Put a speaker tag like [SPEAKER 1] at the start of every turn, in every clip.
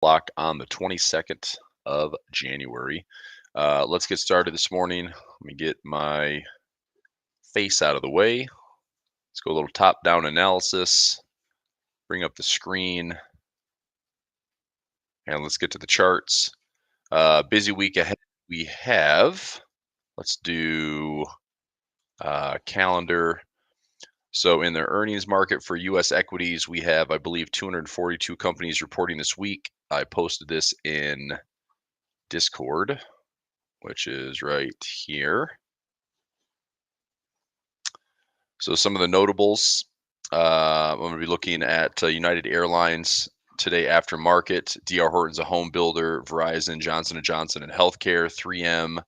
[SPEAKER 1] Block on the 22nd of January. Let's get started this morning. Let me get my face out of the way. Let's go a little top-down analysis. Bring up the screen, and let's get to the charts. Busy week ahead. We have. Let's do calendar. So in the earnings market for U.S. equities, we have, I believe, 242 companies reporting this week. I posted this in Discord, which is right here. So some of the notables, I'm going to be looking at United Airlines today after market, D.R. Horton's a home builder, Verizon, Johnson & Johnson and healthcare, 3M,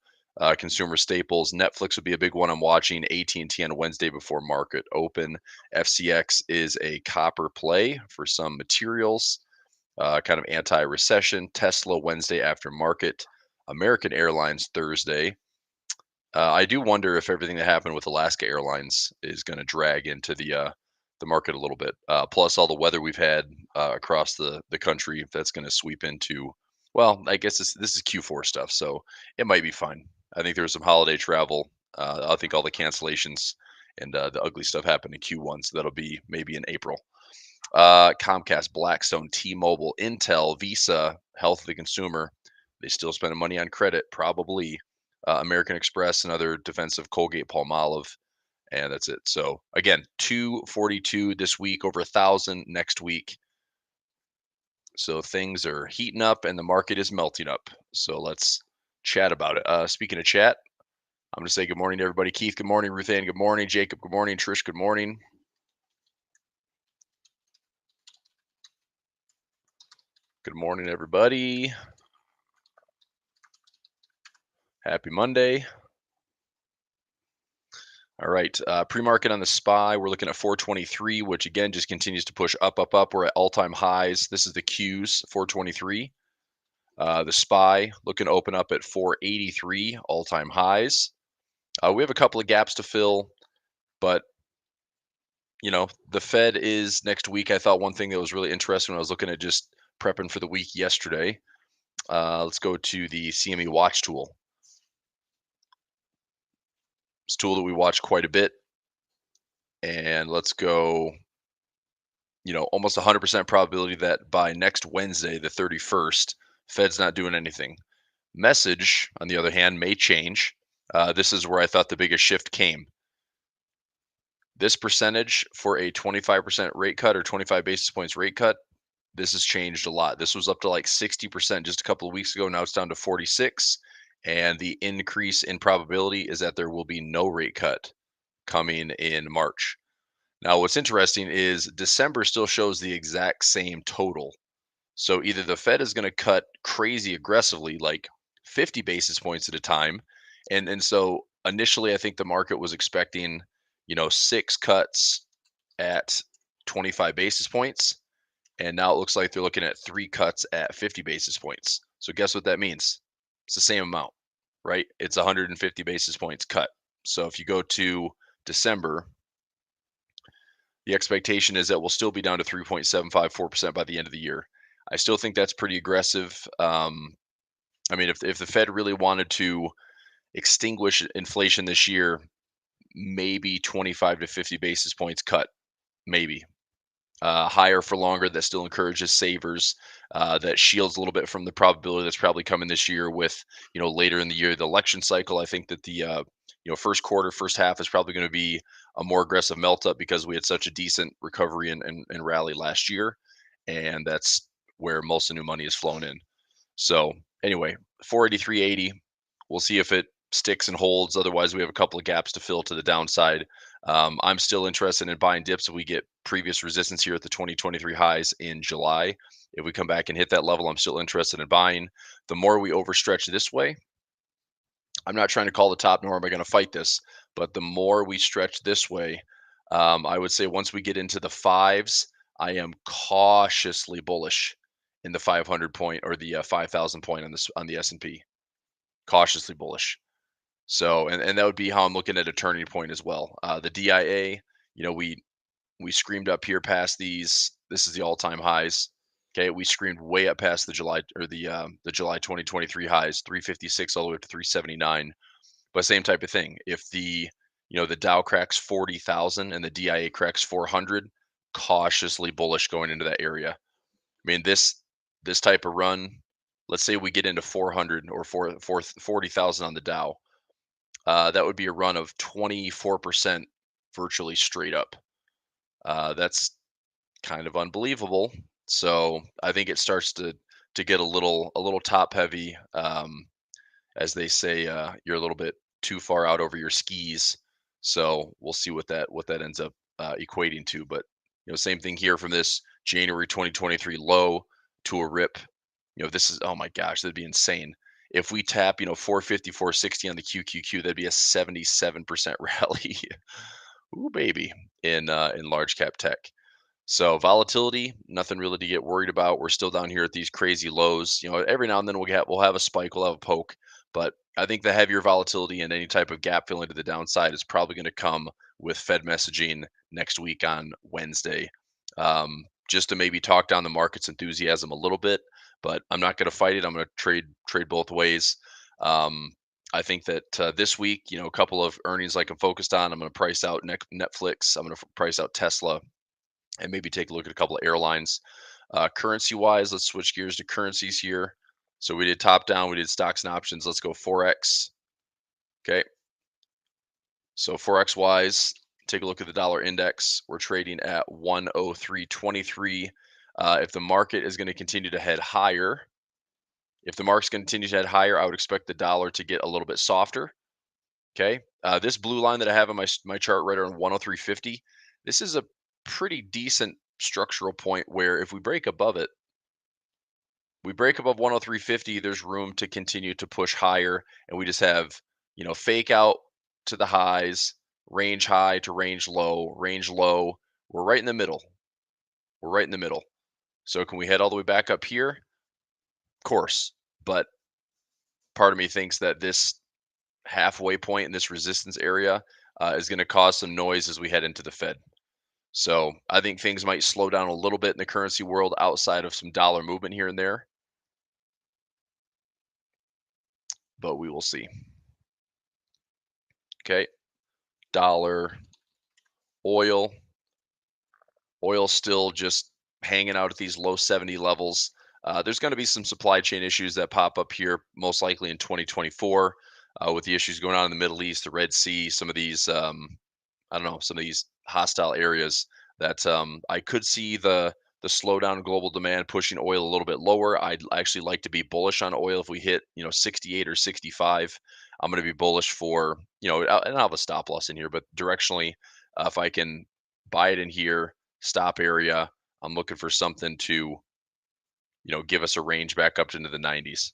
[SPEAKER 1] consumer staples. Netflix would be a big one I'm watching, AT&T on Wednesday before market open. FCX is a copper play for some materials, kind of anti-recession. Tesla Wednesday after market. American Airlines Thursday. I do wonder if everything that happened with Alaska Airlines is going to drag into the market a little bit. Plus, all the weather we've had across the country, if that's going to sweep into. Well, I guess this is Q4 stuff, so it might be fine. I think there's some holiday travel. I think all the cancellations and the ugly stuff happened in Q1, so that'll be maybe in April. Comcast, Blackstone, T-Mobile, Intel, Visa, health of the consumer. They still spending money on credit, probably. American Express, another defensive, Colgate, Palmolive, and that's it. So again, 242 this week, over 1,000 next week. So things are heating up and the market is melting up. So let's chat about it. Speaking of chat, I'm going to say good morning to everybody. Keith, good morning. Ruth Ann, good morning. Jacob, good morning. Trish, good morning. Good morning, everybody. Happy Monday. All right, pre-market on the SPY, we're looking at 423, which again just continues to push up, up, up. We're at all-time highs. This is the Qs, 423. The SPY looking to open up at 483, all-time highs. We have a couple of gaps to fill, but the Fed is next week. I thought one thing that was really interesting when I was looking at just prepping for the week yesterday. Let's go to the CME Watch tool. It's a tool that we watch quite a bit. And let's go, almost 100% probability that by next Wednesday, the 31st, Fed's not doing anything. Message, on the other hand, may change. This is where I thought the biggest shift came. This percentage for a 25% rate cut or 25 basis points rate cut, this has changed a lot. This was up to like 60% just a couple of weeks ago. Now it's down to 46. And the increase in probability is that there will be no rate cut coming in March. Now, what's interesting is December still shows the exact same total. So either the Fed is going to cut crazy aggressively, like 50 basis points at a time. And so initially, I think the market was expecting, 6 cuts at 25 basis points. And now it looks like they're looking at 3 cuts at 50 basis points. So guess what that means? It's the same amount, right? It's 150 basis points cut. So if you go to December, the expectation is that we'll still be down to 3.754% by the end of the year. I still think that's pretty aggressive. I mean, if the Fed really wanted to extinguish inflation this year, maybe 25 to 50 basis points cut, maybe. Higher for longer, that still encourages savers, that shields a little bit from the probability that's probably coming this year with, later in the year, the election cycle. I think that the, first quarter, first half is probably going to be a more aggressive melt up because we had such a decent recovery and rally last year. And that's where most of the new money is flown in. So anyway, 483.80. We'll see if it sticks and holds. Otherwise, we have a couple of gaps to fill to the downside. I'm still interested in buying dips if we get previous resistance here at the 2023 highs in July. If we come back and hit that level, I'm still interested in buying. The more we overstretch this way, I'm not trying to call the top, nor am I going to fight this, but the more we stretch this way, I would say once we get into the fives, I am cautiously bullish in the 500 point or the 5,000 point on the S&P. Cautiously bullish. So, and that would be how I'm looking at a turning point as well. The DIA, we screamed up here past these. This is the all-time highs. Okay, we screamed way up past the July 2023 highs, 356 all the way up to 379. But same type of thing. If the Dow cracks 40,000 and the DIA cracks 400, cautiously bullish going into that area. I mean, this type of run, let's say we get into 400 or 40,000 on the Dow. That would be a run of 24% virtually straight up. That's kind of unbelievable. So I think it starts to get a little top heavy. As they say, you're a little bit too far out over your skis. So we'll see what that ends up equating to. But same thing here from this January 2023 low to a rip. This is, oh my gosh, that'd be insane. If we tap 450, 460 on the QQQ, that'd be a 77% rally. Ooh, baby, in large cap tech. So volatility, nothing really to get worried about. We're still down here at these crazy lows. Every now and then we'll have a spike, we'll have a poke, but I think the heavier volatility and any type of gap filling to the downside is probably going to come with Fed messaging next week on Wednesday. Just to maybe talk down the market's enthusiasm a little bit, but I'm not going to fight it. I'm going to trade both ways. I think that this week, a couple of earnings like I'm focused on. I'm going to price out Netflix. I'm going to price out Tesla and maybe take a look at a couple of airlines. Currency wise, let's switch gears to currencies here. So we did top down, we did stocks and options. Let's go Forex. Okay. So Forex wise, take a look at the dollar index. We're trading at 103.23. If the market is going to continue to head higher, if the market's going to continue to head higher, I would expect the dollar to get a little bit softer. Okay. This blue line that I have on my chart right around 103.50, this is a pretty decent structural point where if we break above it, we break above 103.50, there's room to continue to push higher. And we just have, fake out to the highs, range high to range low, range low. We're right in the middle. We're right in the middle. So can we head all the way back up here? Of course. But part of me thinks that this halfway point in this resistance area is going to cause some noise as we head into the Fed. So I think things might slow down a little bit in the currency world outside of some dollar movement here and there, but we will see. Okay, dollar, oil, still just hanging out at these low 70 levels. There's going to be some supply chain issues that pop up here, most likely in 2024, with the issues going on in the Middle East, the Red Sea, some of these, I don't know, some of these hostile areas that I could see the slowdown in global demand pushing oil a little bit lower. I'd actually like to be bullish on oil if we hit 68 or 65. I'm going to be bullish for and I'll have a stop loss in here, but directionally, if I can buy it in here, stop area, I'm looking for something to give us a range back up into the 90s.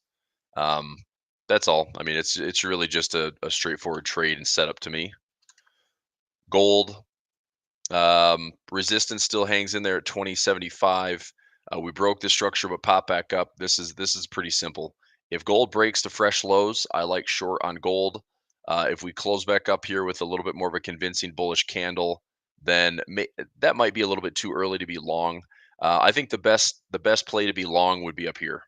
[SPEAKER 1] Um, that's all. I mean, it's really just a straightforward trade and setup to me. Gold. Resistance still hangs in there at 2075. We broke the structure but pop back up. This is pretty simple. If gold breaks to fresh lows, I like short on gold. If we close back up here with a little bit more of a convincing bullish candle, then that might be a little bit too early to be long. I think the best play to be long would be up here.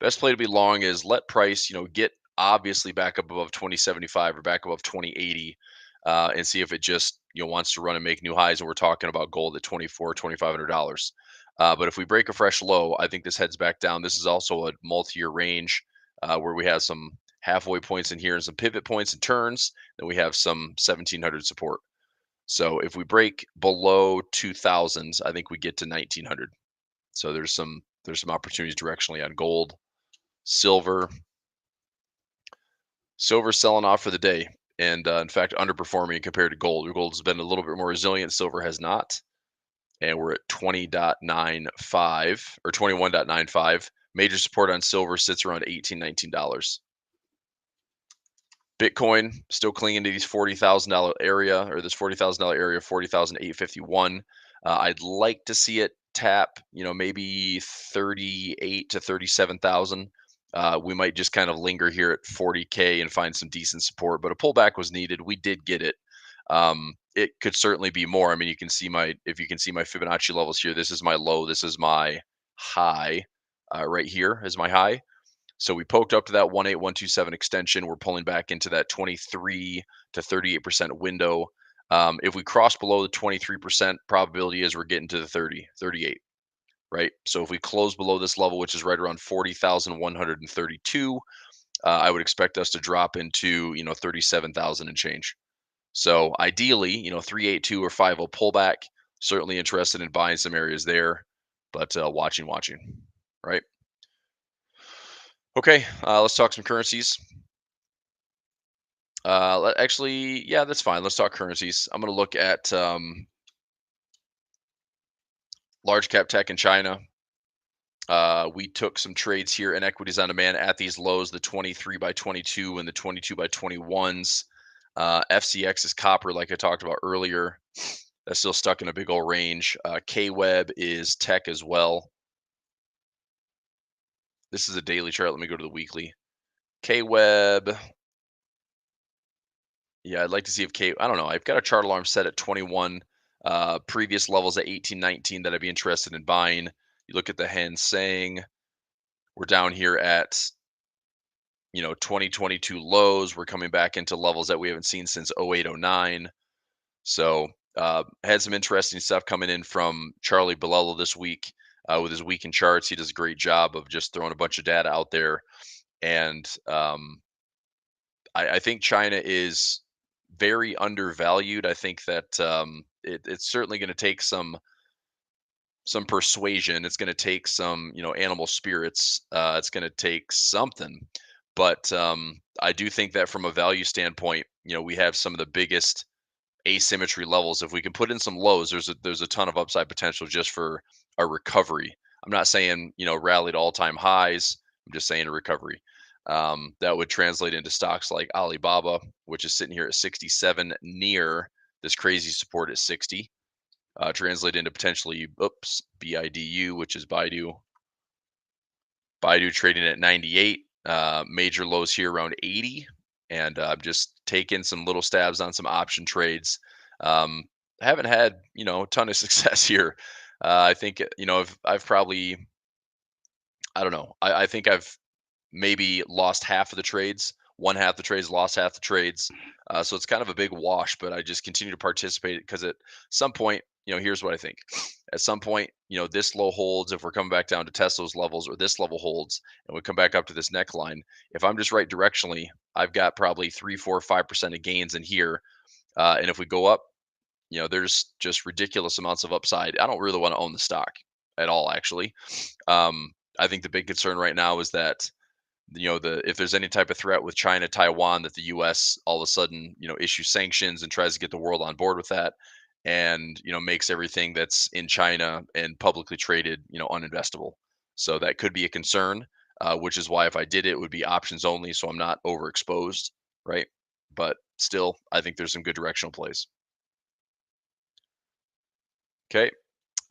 [SPEAKER 1] Best play to be long is let price, get obviously back up above 2075 or back above 2080, and see if it just wants to run and make new highs. And we're talking about gold at $2,400-$2,500. But if we break a fresh low, I think this heads back down. This is also a multi-year range where we have some halfway points in here and some pivot points and turns. Then we have some 1700 support. So if we break below 2000s, I think we get to 1900. So there's some opportunities directionally on gold. Silver selling off for the day, and in fact underperforming compared to gold. Gold has been a little bit more resilient, silver has not, and we're at 20.95 or 21.95. Major support on silver sits around $18-$19. Bitcoin still clinging to these $40,000 area, or this $40,000 area, 40,851. I'd like to see it tap, maybe 38 to 37,000. We might just kind of linger here at 40K and find some decent support, but a pullback was needed. We did get it. It could certainly be more. I mean, if you can see my Fibonacci levels here, this is my low, this is my high. Right here is my high. So we poked up to that 18127 extension. We're pulling back into that 23 to 38% window. If we cross below the 23%, probability is we're getting to the 30, 38, right? So if we close below this level, which is right around 40,132, I would expect us to drop into, 37,000 and change. So ideally, 382 or 50 pullback. Certainly interested in buying some areas there, but watching, right? Okay, let's talk some currencies. Actually, yeah, that's fine. Let's talk currencies. I'm going to look at large cap tech in China. We took some trades here in equities on demand at these lows, the 23 by 22 and the 22 by 21s. FCX is copper, like I talked about earlier. That's still stuck in a big old range. KWeb is tech as well. This is a daily chart. Let me go to the weekly. KWeb. Yeah, I'd like to see if I don't know. I've got a chart alarm set at 21. Previous levels at 18, 19 that I'd be interested in buying. You look at the Hang Seng. We're down here at 2022 lows. We're coming back into levels that we haven't seen since 0809. So had some interesting stuff coming in from Charlie Bilello this week with his weekend charts. He does a great job of just throwing a bunch of data out there. And I think China is very undervalued. I think that it's certainly going to take some persuasion. It's going to take some, animal spirits. It's going to take something. But I do think that from a value standpoint, we have some of the biggest asymmetry levels. If we can put in some lows, there's a ton of upside potential just for a recovery. I'm not saying rally to all-time highs. I'm just saying a recovery. That would translate into stocks like Alibaba, which is sitting here at 67, near this crazy support at 60. Translate into potentially, BIDU, which is Baidu. Baidu trading at 98. Major lows here around 80, and just taking some little stabs on some option trades. Haven't had a ton of success here. I think I've probably, I don't know. I think I've maybe lost half of the trades, one half the trades, lost half the trades. So it's kind of a big wash, but I just continue to participate because at some point, here's what I think. At some point, this low holds, if we're coming back down to Tesla's levels, or this level holds and we come back up to this neckline. If I'm just right directionally, I've got probably 3, 4, 5% of gains in here. And if we go up, there's just ridiculous amounts of upside. I don't really want to own the stock at all, actually. I think the big concern right now is that if there's any type of threat with China, Taiwan, that the U.S. all of a sudden issues sanctions and tries to get the world on board with that, and makes everything that's in China and publicly traded uninvestable. So that could be a concern, which is why if I did it, it would be options only, so I'm not overexposed, right? But still, I think there's some good directional plays. Okay.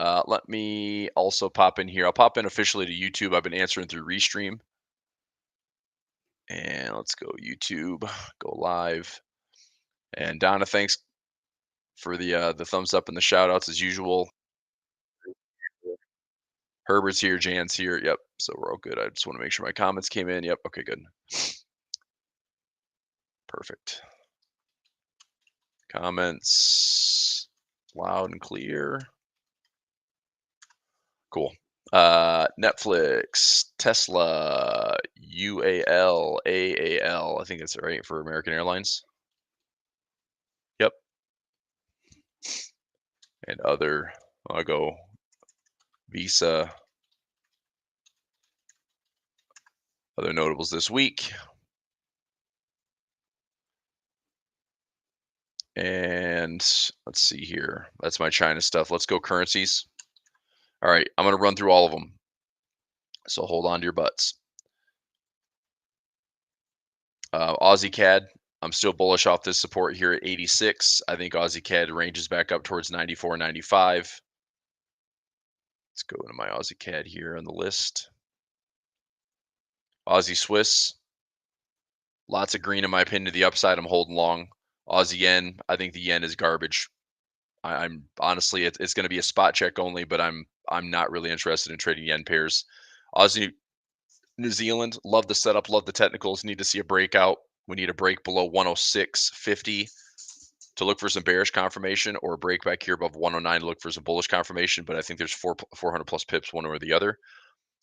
[SPEAKER 1] Let me also pop in here. I'll pop in officially to YouTube. I've been answering through Restream. And let's go YouTube, go live. And Donna, thanks for the thumbs up and the shout outs as usual. Herbert's here, Jan's here. Yep. So we're all good. I just want to make sure my comments came in. Yep. Okay, good. Perfect. Comments loud and clear. Cool. Netflix, Tesla, UAL, AAL. I think that's right for American Airlines. Yep. And other, I'll go Visa. Other notables this week. And let's see here. That's my China stuff. Let's go currencies. All right. I'm going to run through all of them. So hold on to your butts. Aussie CAD. I'm still bullish off this support here at 86. I think Aussie CAD ranges back up towards 94, 95. Let's go into my Aussie CAD here on the list. Aussie Swiss. Lots of green in my opinion to the upside. I'm holding long. Aussie yen. I think the yen is garbage. I'm honestly, it's going to be a spot check only, but I'm I'm not really interested in trading yen pairs. Aussie New Zealand, love the setup, love the technicals. Need to see a breakout. We need a break below 106.50 to look for some bearish confirmation, or a break back here above 109 to look for some bullish confirmation. But I think there's 400 plus pips one or the other.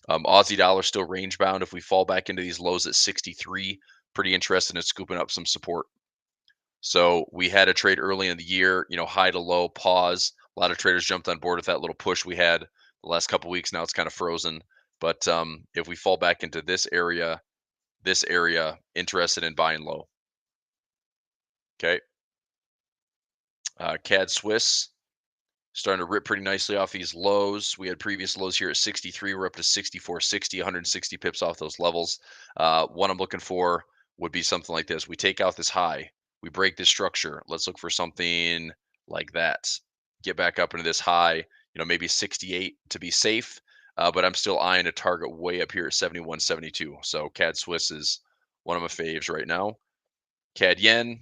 [SPEAKER 1] Aussie dollar still range bound. If we fall back into these lows at 63, pretty interested in scooping up some support. So we had a trade early in the year, high to low, pause. A lot of traders jumped on board with that little push we had the last couple weeks. Now it's kind of frozen. But if we fall back into this area, interested in buying low. Okay. CAD Swiss starting to rip pretty nicely off these lows. We had previous lows here at 63. We're up to 64.60, 160 pips off those levels. What I'm looking for would be something like this. We take out this high, we break this structure. Let's look for something like that. Get back up into this high, maybe 68 to be safe. But I'm still eyeing a target way up here at 71.72. So CAD Swiss is one of my faves right now. CAD Yen,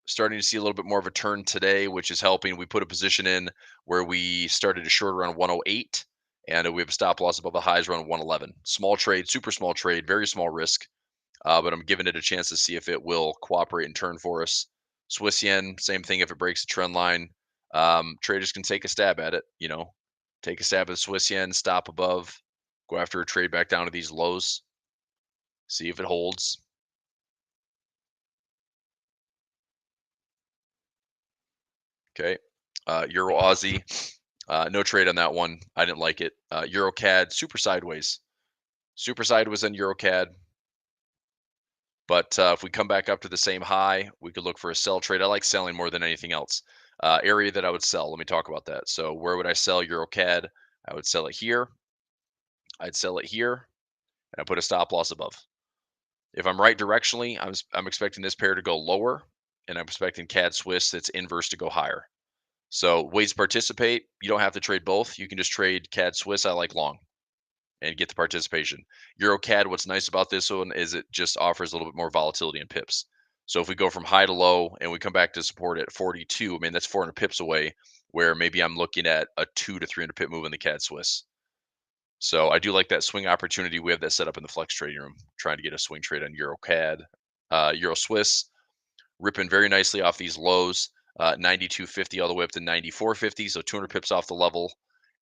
[SPEAKER 1] starting to see a little bit more of a turn today, which is helping. We put a position in where we started a short around 108, and we have a stop loss above the highs around 111. Small trade, super small trade, very small risk, but I'm giving it a chance to see if it will cooperate and turn for us. Swiss yen, same thing. If it breaks the trend line, traders can take a stab at it. Take a stab at the Swiss yen, stop above, go after a trade back down to these lows, see if it holds. Okay. Euro Aussie, no trade on that one. I didn't like it. Euro CAD, super sideways. Super sideways on Euro CAD. But if we come back up to the same high, we could look for a sell trade. I like selling more than anything else. Area that I would sell. Let me talk about that. So where would I sell Euro CAD? I would sell it here. I'd sell it here, and I put a stop loss above. If I'm right directionally, I'm expecting this pair to go lower, and I'm expecting CAD Swiss that's inverse to go higher. So ways to participate, you don't have to trade both. You can just trade CAD Swiss. I like long and get the participation. Euro CAD, what's nice about this one is it just offers a little bit more volatility in pips. So if we go from high to low and we come back to support at 42, I mean, that's 400 pips away, where maybe I'm looking at a 2 to 300 pip move in the CAD Swiss. So I do like that swing opportunity. We have that set up in the flex trading room, trying to get a swing trade on Euro CAD. Euro Swiss, ripping very nicely off these lows, 92.50 all the way up to 94.50, so 200 pips off the level.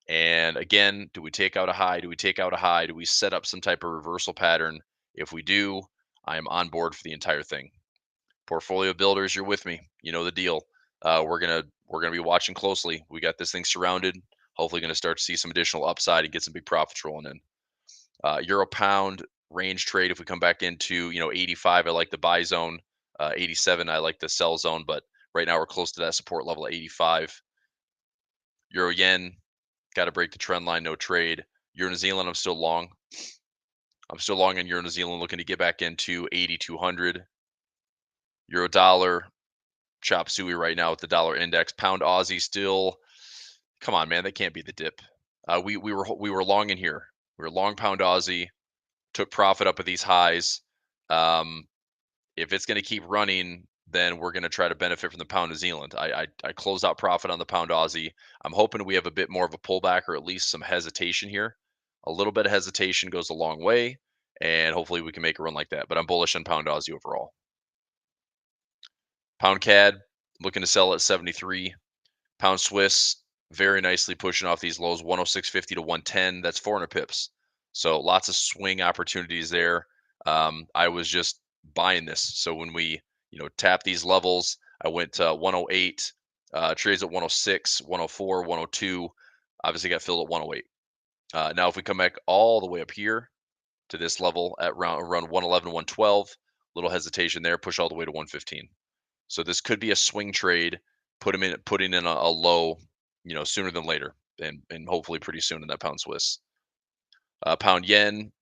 [SPEAKER 1] And again, do we take out a high? Do we take out a high? Do we set up some type of reversal pattern? If we do, I am on board for the entire thing. Portfolio builders, you're with me. You know the deal. We're gonna be watching closely. We got this thing surrounded. Hopefully, going to start to see some additional upside and get some big profits rolling in. Euro pound range trade. If we come back into 85, I like the buy zone. 87, I like the sell zone. But right now we're close to that support level at 85. Euro yen, got to break the trend line. No trade. Euro New Zealand, I'm still long. I'm still long in Euro New Zealand, looking to get back into 8,200. Euro dollar, chop suey right now with the dollar index. Pound Aussie still. Come on, man, that can't be the dip. We were long in here. We were long pound Aussie. Took profit up at these highs. Um, if it's going to keep running, then we're going to try to benefit from the pound New Zealand. I closed out profit on the pound Aussie. I'm hoping we have a bit more of a pullback, or at least some hesitation here. A little bit of hesitation goes a long way, and hopefully we can make a run like that. But I'm bullish on pound Aussie overall. Pound CAD, looking to sell at 73. Pound Swiss, very nicely pushing off these lows, 106.50 to 110. That's 400 pips. So lots of swing opportunities there. I was just buying this. So when we, tap these levels, I went to 108, trades at 106, 104, 102. Obviously got filled at 108. Now, if we come back all the way up here to this level at around 111, 112, little hesitation there, push all the way to 115. So this could be a swing trade, putting in a low, sooner than later, and hopefully pretty soon in that pound Swiss. Pound yen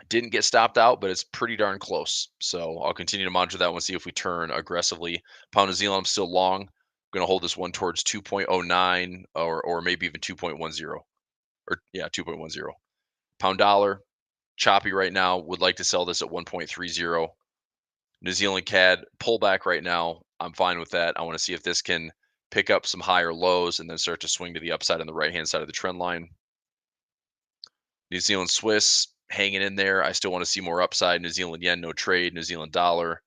[SPEAKER 1] didn't get stopped out, but it's pretty darn close. So I'll continue to monitor that one, see if we turn aggressively. Pound New Zealand, I'm still long. I'm going to hold this one towards 2.09 or maybe even 2.10, or yeah, 2.10. Pound dollar, choppy right now. Would like to sell this at 1.30. New Zealand CAD pullback right now. I'm fine with that. I want to see if this can pick up some higher lows, and then start to swing to the upside on the right-hand side of the trend line. New Zealand Swiss hanging in there. I still want to see more upside. New Zealand yen, no trade. New Zealand dollar.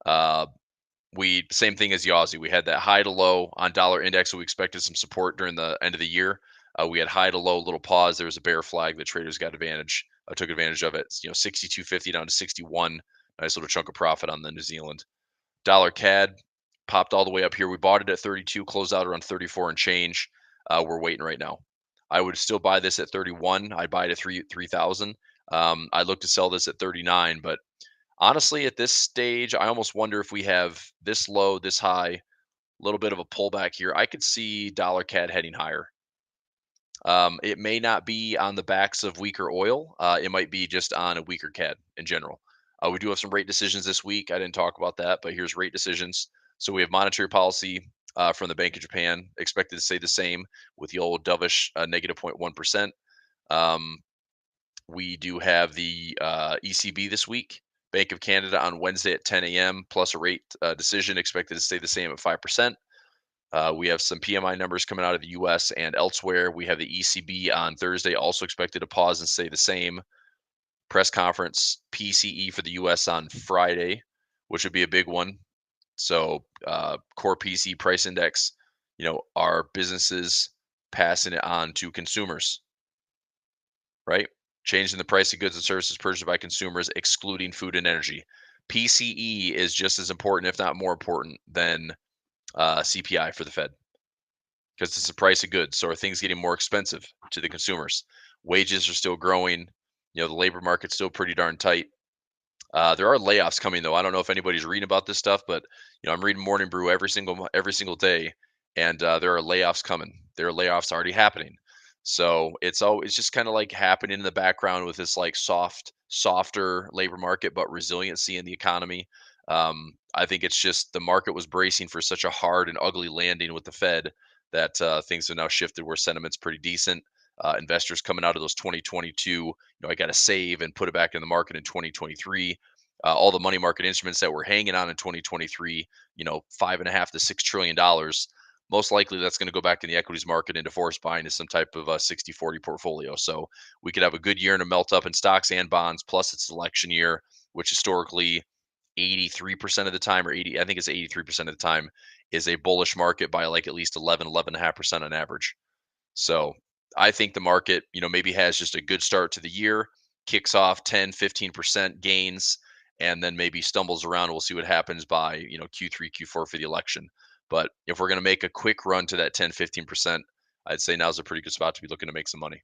[SPEAKER 1] Uh, we same thing as the Aussie. We had that high to low on dollar index. So we expected some support during the end of the year. We had high to low, little pause. There was a bear flag. The traders took advantage of it. 62.50 down to 61. Nice little chunk of profit on the New Zealand dollar CAD. Popped all the way up here. We bought it at 32, closed out around 34 and change. We're waiting right now. I would still buy this at 31. I'd buy it at 3,000. I'd look to sell this at 39, but honestly, at this stage, I almost wonder if we have this low, this high, a little bit of a pullback here. I could see dollar CAD heading higher. It may not be on the backs of weaker oil. It might be just on a weaker CAD in general. We do have some rate decisions this week. I didn't talk about that, but here's rate decisions. So we have monetary policy from the Bank of Japan expected to stay the same with the old dovish negative 0.1%. We do have the ECB this week. Bank of Canada on Wednesday at 10 a.m. plus a rate decision expected to stay the same at 5%. We have some PMI numbers coming out of the US and elsewhere. We have the ECB on Thursday, also expected to pause and stay the same. Press conference, PCE for the US on Friday, which would be a big one. So, core PCE price index, are businesses passing it on to consumers, right? Changing the price of goods and services purchased by consumers, excluding food and energy. PCE is just as important, if not more important, than CPI for the Fed because it's the price of goods. So are things getting more expensive to the consumers? Wages are still growing. The labor market's still pretty darn tight. There are layoffs coming though. I don't know if anybody's reading about this stuff, but I'm reading Morning Brew every single day, and there are layoffs coming. There are layoffs already happening. So it's just kind of like happening in the background with this like softer labor market, but resiliency in the economy. I think it's just the market was bracing for such a hard and ugly landing with the Fed that things have now shifted where sentiment's pretty decent. Investors coming out of those 2022, I got to save and put it back in the market in 2023. All the money market instruments that were hanging on in 2023, $5.5 to $6 trillion. Most likely that's going to go back in the equities market into forced buying as some type of 60-40 portfolio. So we could have a good year and a melt up in stocks and bonds, plus it's election year, which historically 83% of the time, or 80, I think it's 83% of the time, is a bullish market by like at least 11.5% on average. So I think the market, maybe has just a good start to the year, kicks off 10, 15% gains, and then maybe stumbles around. We'll see what happens by, Q3, Q4 for the election. But if we're going to make a quick run to that 10, 15%, I'd say now's a pretty good spot to be looking to make some money.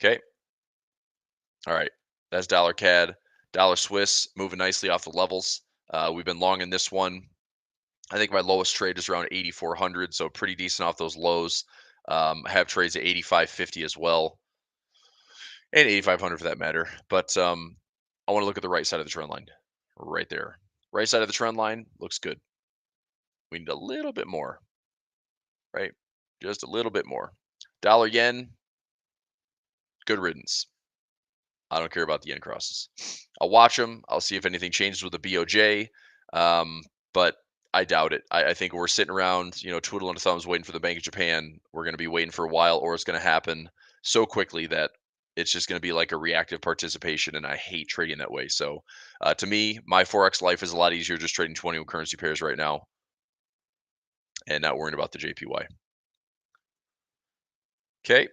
[SPEAKER 1] Okay. All right. That's dollar CAD. Dollar Swiss moving nicely off the levels. We've been long in this one. I think my lowest trade is around 8,400, so pretty decent off those lows. I have trades at 8,550 as well, and 8,500 for that matter. But I want to look at the right side of the trend line, right there. Right side of the trend line looks good. We need a little bit more, right? Just a little bit more. Dollar yen, good riddance. I don't care about the yen crosses. I'll watch them. I'll see if anything changes with the BOJ. But I doubt it. I think we're sitting around, twiddling our thumbs waiting for the Bank of Japan. We're going to be waiting for a while, or it's going to happen so quickly that it's just going to be like a reactive participation. And I hate trading that way. So to me, my Forex life is a lot easier just trading 21 currency pairs right now and not worrying about the JPY. Okay.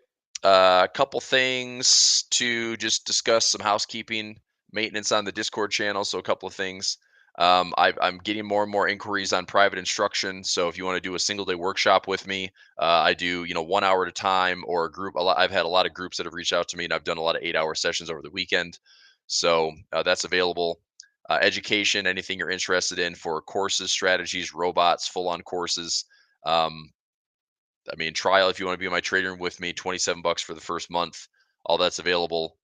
[SPEAKER 1] A couple things to just discuss, some housekeeping maintenance on the Discord channel. So a couple of things. I'm getting more and more inquiries on private instruction. So if you want to do a single day workshop with me, I do 1 hour at a time, or a group. I've had a lot of groups that have reached out to me, and I've done a lot of 8-hour sessions over the weekend. So that's available. Education, anything you're interested in for courses, strategies, robots, full on courses. Trial, if you want to be in my trading room with me, $27 for the first month. All that's available.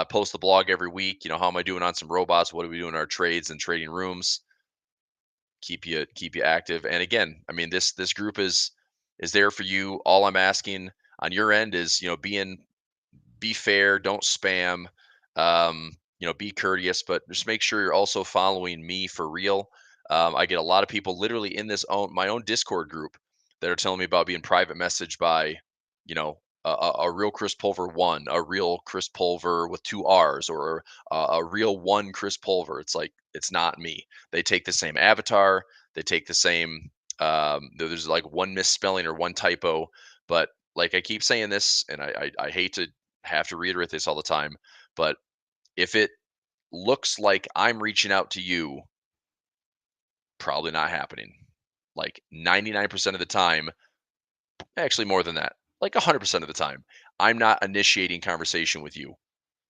[SPEAKER 1] Post the blog every week. How am I doing on some robots? What are we doing in our trades and trading rooms? Keep you active. And again, this group is there for you. All I'm asking on your end is, be fair, don't spam, be courteous, but just make sure you're also following me for real. I get a lot of people literally in my own Discord group that are telling me about being private messaged by, you know, a real Chris Pulver one, a real Chris Pulver with two R's, or a real one Chris Pulver. It's like it's not me. They take the same avatar. They take the same. There's like one misspelling or one typo, but like I keep saying this, and I hate to have to reiterate this all the time, but if it looks like I'm reaching out to you, probably not happening. Like 99% of the time, actually more than that, like 100% of the time, I'm not initiating conversation with you.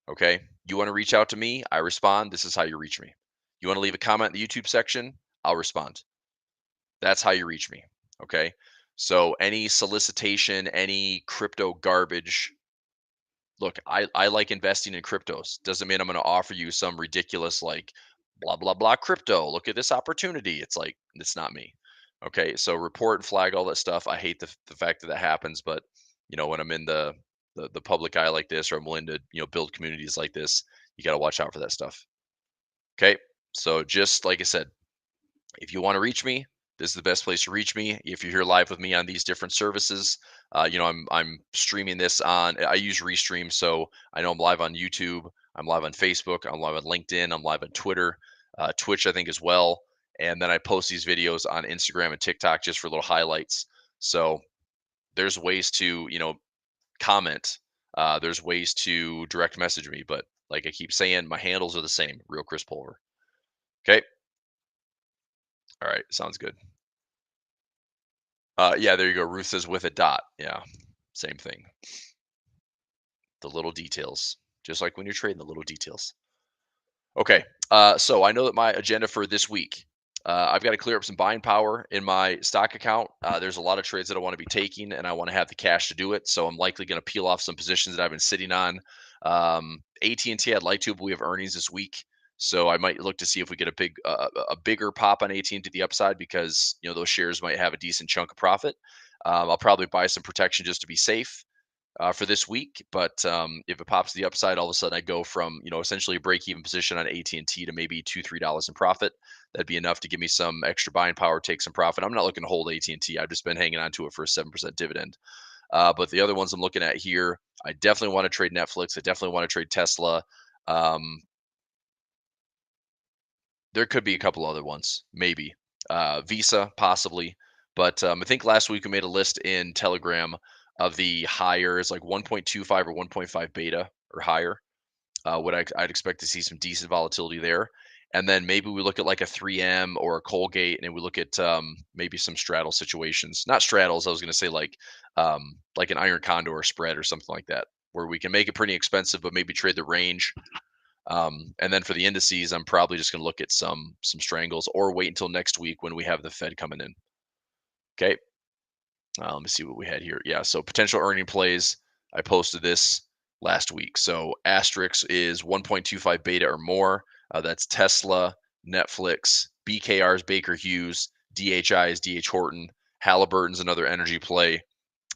[SPEAKER 1] Okay. You want to reach out to me? I respond. This is how you reach me. You want to leave a comment in the YouTube section? I'll respond. That's how you reach me. Okay. So any solicitation, any crypto garbage, look, I like investing in cryptos. Doesn't mean I'm going to offer you some ridiculous like blah blah blah crypto. Look at this opportunity. It's like it's not me. Okay, so report and flag all that stuff. I hate the fact that that happens, but when I'm in the public eye like this, or I'm willing to build communities like this, you got to watch out for that stuff. Okay, so just like I said, if you want to reach me, this is the best place to reach me. If you're here live with me on these different services, I'm streaming this on. I use Restream, so I know I'm live on YouTube. I'm live on Facebook. I'm live on LinkedIn. I'm live on Twitter, Twitch, I think as well. And then I post these videos on Instagram and TikTok just for little highlights. So there's ways to comment. There's ways to direct message me, but like I keep saying, my handles are the same. Real Chris Pulver. Okay. All right. Sounds good. Yeah, there you go. Ruth says with a dot. Yeah, same thing. The little details, just like when you're trading, the little details. Okay, so I know that my agenda for this week, I've got to clear up some buying power in my stock account. There's a lot of trades that I want to be taking, and I want to have the cash to do it. So I'm likely going to peel off some positions that I've been sitting on. AT&T, I'd like to, but we have earnings this week, so I might look to see if we get a bigger pop on AT&T to the upside, because those shares might have a decent chunk of profit. I'll probably buy some protection just to be safe for this week. But if it pops to the upside, all of a sudden I go from essentially a break-even position on AT&T to maybe $2-3 in profit. That'd be enough to give me some extra buying power, take some profit. I'm not looking to hold AT&T. I've just been hanging on to it for a 7% dividend. But the other ones I'm looking at here, I definitely want to trade Netflix. I definitely want to trade Tesla. Um, there could be a couple other ones, maybe Visa, possibly. But I think last week we made a list in Telegram of the higher, it's like 1.25 or 1.5 beta or higher. I'd expect to see some decent volatility there. And then maybe we look at like a 3M or a Colgate, and we look at maybe some straddle situations. Not straddles, I was going to say like an iron condor spread or something like that, where we can make it pretty expensive, but maybe trade the range. And then for the indices, I'm probably just going to look at some strangles, or wait until next week when we have the Fed coming in. Okay. Let me see what we had here. Yeah. So potential earning plays. I posted this last week. So Asterix is 1.25 beta or more. That's Tesla, Netflix, BKR's Baker Hughes, DHI is DH Horton, Halliburton's another energy play,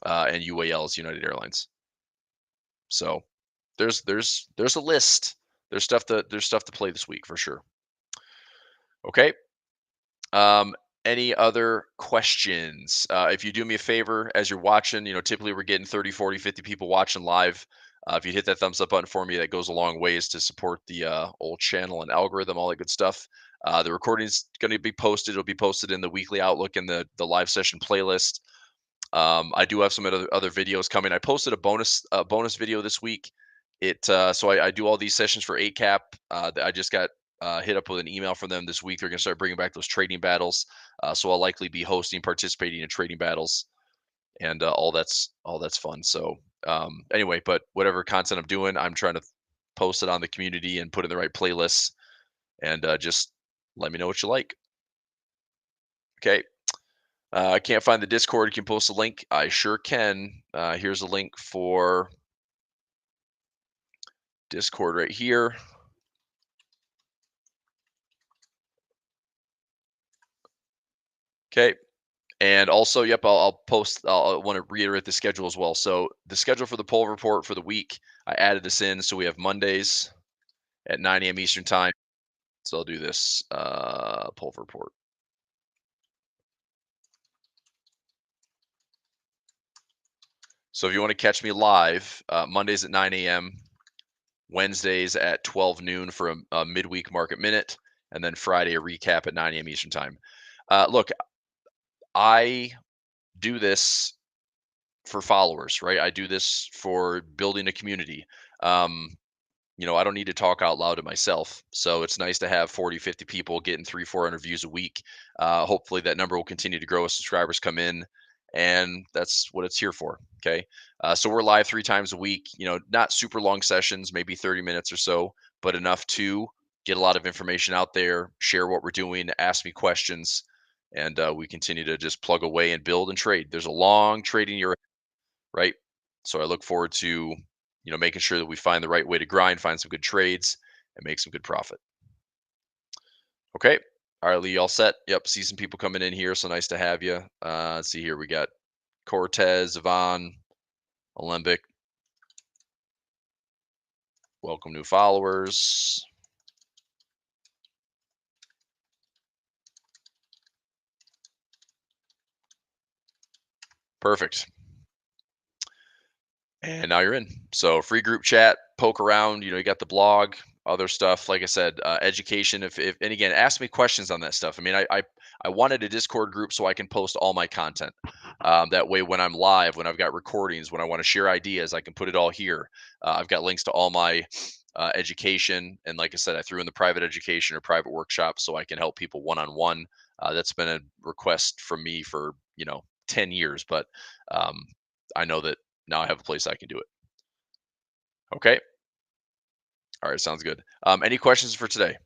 [SPEAKER 1] and UAL is United Airlines. So there's a list. There's stuff to play this week for sure. Okay. Um, any other questions? If you do me a favor as you're watching, typically we're getting 30, 40, 50 people watching live. If you hit that thumbs up button for me, that goes a long ways to support the old channel and algorithm, all that good stuff. The recording is going to be posted. It'll be posted in the weekly outlook and the live session playlist. I do have some other videos coming. I posted a bonus video this week. So I do all these sessions for 8cap. I just got hit up with an email from them this week. They're going to start bringing back those trading battles. So I'll likely be participating in trading battles, and all that's fun. So anyway, but whatever content I'm doing, I'm trying to post it on the community and put in the right playlists, and just let me know what you like. Okay. I can't find the Discord. You can post a link. I sure can. Here's a link for Discord right here. Okay. And also, yep, I'll post. I want to reiterate the schedule as well. So the schedule for the poll report for the week, I added this in. So we have Mondays at 9 a.m. Eastern time. So I'll do this poll report. So if you want to catch me live, Mondays at 9 a.m., Wednesdays at 12 noon for a midweek market minute, and then Friday a recap at 9 a.m. Eastern time. Look, I do this for followers, right? I do this for building a community. Um, I don't need to talk out loud to myself. So it's nice to have 40, 50 people getting 300, 400 views a week. Hopefully that number will continue to grow as subscribers come in. And that's what it's here for. Okay. So we're live 3 times a week, not super long sessions, maybe 30 minutes or so, but enough to get a lot of information out there, share what we're doing, ask me questions. And we continue to just plug away and build and trade. There's a long trading year, right? So I look forward to, making sure that we find the right way to grind, find some good trades, and make some good profit. Okay. All right, Lee, all set? Yep. See some people coming in here. So nice to have you. Let's see here. We got Cortez, Yvonne, Olympic. Welcome new followers. Perfect. And now you're in. So free group chat, poke around. You got the blog, other stuff. Like I said, education. If and again, ask me questions on that stuff. I mean, I wanted a Discord group so I can post all my content. That way, when I'm live, when I've got recordings, when I want to share ideas, I can put it all here. I've got links to all my education, and like I said, I threw in the private education or private workshop so I can help people one on one. That's been a request from me for 10 years, but um, I know that now I have a place I can do it. Okay. All right. Sounds good. Any questions for today?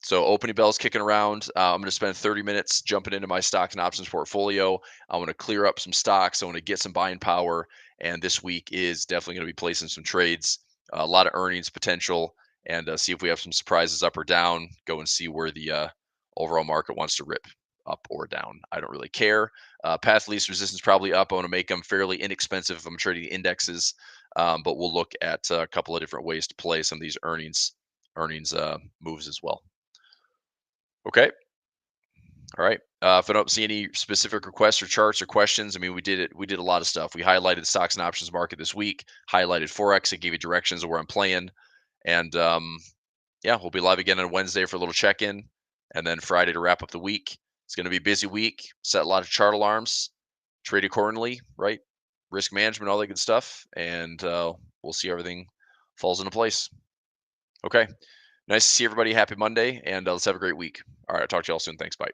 [SPEAKER 1] So opening bells kicking around. I'm going to spend 30 minutes jumping into my stocks and options portfolio. I want to clear up some stocks. I want to get some buying power. And this week is definitely going to be placing some trades, a lot of earnings potential, and see if we have some surprises up or down. Go and see where the overall market wants to rip up or down. I don't really care. Path least resistance probably up. I want to make them fairly inexpensive if I'm trading indexes. But we'll look at a couple of different ways to play some of these earnings moves as well. Okay. All right. If I don't see any specific requests or charts or questions, I mean, we did it. We did a lot of stuff. We highlighted the stocks and options market this week, highlighted Forex. I gave you directions of where I'm playing. And yeah, we'll be live again on Wednesday for a little check in. And then Friday to wrap up the week. It's going to be a busy week. Set a lot of chart alarms, trade accordingly, right? Risk management, all that good stuff. And we'll see everything falls into place. Okay. Nice to see everybody. Happy Monday. And let's have a great week. All right. I'll talk to you all soon. Thanks. Bye.